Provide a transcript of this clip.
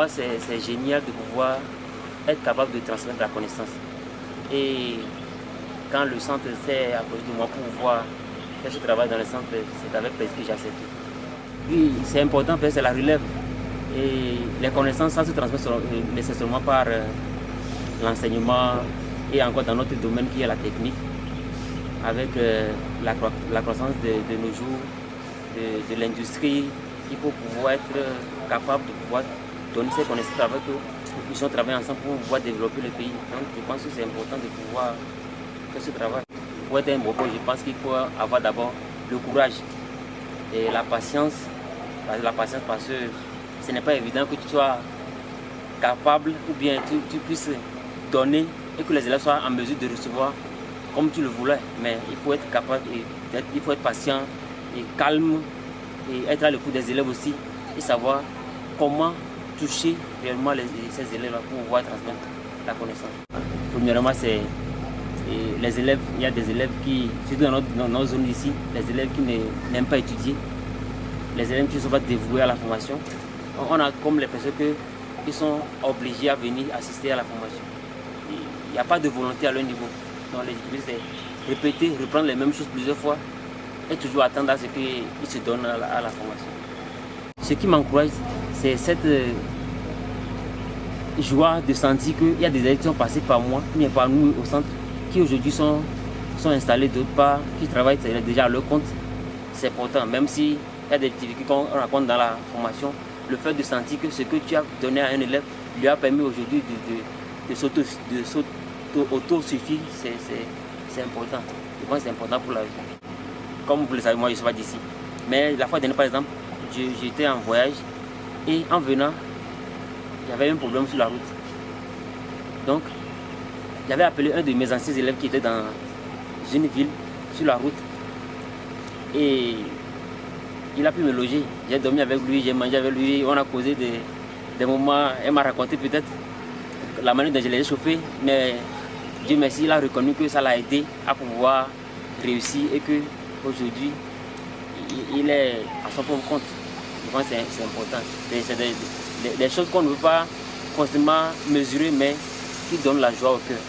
moi, c'est génial de pouvoir être capable de transmettre la connaissance. Et quand le centre s'est approché de moi pour pouvoir faire ce travail dans le centre, c'est avec plaisir que j'ai accepté. Oui, c'est important, c'est la relève. Et les connaissances, ça se transmet nécessairement par l'enseignement et encore dans notre domaine qui est la technique, avec la croissance de nos jours, de l'industrie. Il faut pouvoir être capable de pouvoir donner ces connaissances avec eux, pour qu'ils puissent travailler ensemble pour pouvoir développer le pays. Donc je pense que c'est important de pouvoir faire ce travail. Pour être un robot, je pense qu'il faut avoir d'abord le courage et la patience. La patience parce que ce n'est pas évident que tu sois capable ou bien tu puisses donner et que les élèves soient en mesure de recevoir comme tu le voulais. Mais il faut être capable, il faut être patient et calme et être à l'écoute des élèves aussi et savoir comment toucher réellement ces élèves pour pouvoir transmettre la connaissance. Premièrement, c'est les élèves. Il y a des élèves qui, surtout dans notre zone ici, les élèves qui n'aiment pas étudier, les élèves qui ne sont pas dévoués à la formation. On a comme l'impression qu'ils sont obligés à venir assister à la formation. Il n'y a pas de volonté à leur niveau. Donc les difficultés, c'est répéter, reprendre les mêmes choses plusieurs fois et toujours attendre à ce qu'ils se donnent à la formation. Ce qui m'encourage, c'est cette joie de sentir qu'il y a des élèves qui sont passés par moi, qui par nous au centre, qui aujourd'hui sont installés d'autre part, qui travaillent déjà à leur compte. C'est important, même s'il y a des difficultés qu'on rencontre dans la formation, le fait de sentir que ce que tu as donné à un élève lui a permis aujourd'hui de s'auto-suffire, c'est important. Je pense que c'est important pour la vie. Comme vous le savez, moi je ne suis pas d'ici. Mais la fois dernière, par exemple, j'étais en voyage et en venant, il y avait un problème sur la route. Donc, j'avais appelé un de mes anciens élèves qui était dans une ville, sur la route. Et il a pu me loger. J'ai dormi avec lui, j'ai mangé avec lui, on a causé des moments. Elle m'a raconté peut-être la manière dont je l'ai chauffé, mais Dieu merci, il a reconnu que ça l'a aidé à pouvoir réussir et qu'aujourd'hui, il est à son propre compte. Je pense que c'est important. C'est des choses qu'on ne veut pas forcément mesurer, mais qui donnent la joie au cœur.